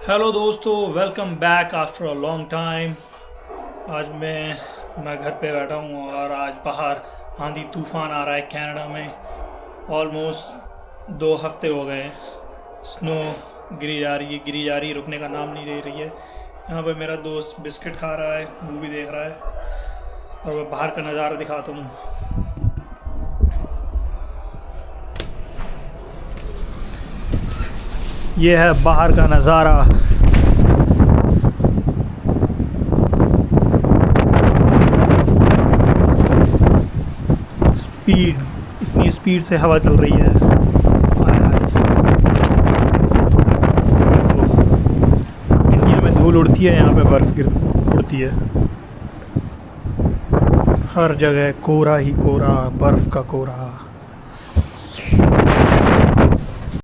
Hello दोस्तों, welcome back after a long time. आज मैं घर पे बैठा हूँ और आज बाहर आंधी तूफान आ रहा है कनाडा में। ऑलमोस्ट 2 हफ्ते हो गए हैं। स्नो गिरी जा रही है, रुकने का नाम नहीं ले रही है। यहाँ पे मेरा दोस्त बिस्किट खा रहा है, मूवी देख रहा है और मैं बाहर का नज़ारा दिखाता हूँ। ये है बाहर का नज़ारा। इतनी स्पीड से हवा चल रही है। इंडिया में धूल उड़ती है, यहाँ पे बर्फ़ उड़ती है। हर जगह कोहरा ही कोहरा, बर्फ़ का कोहरा।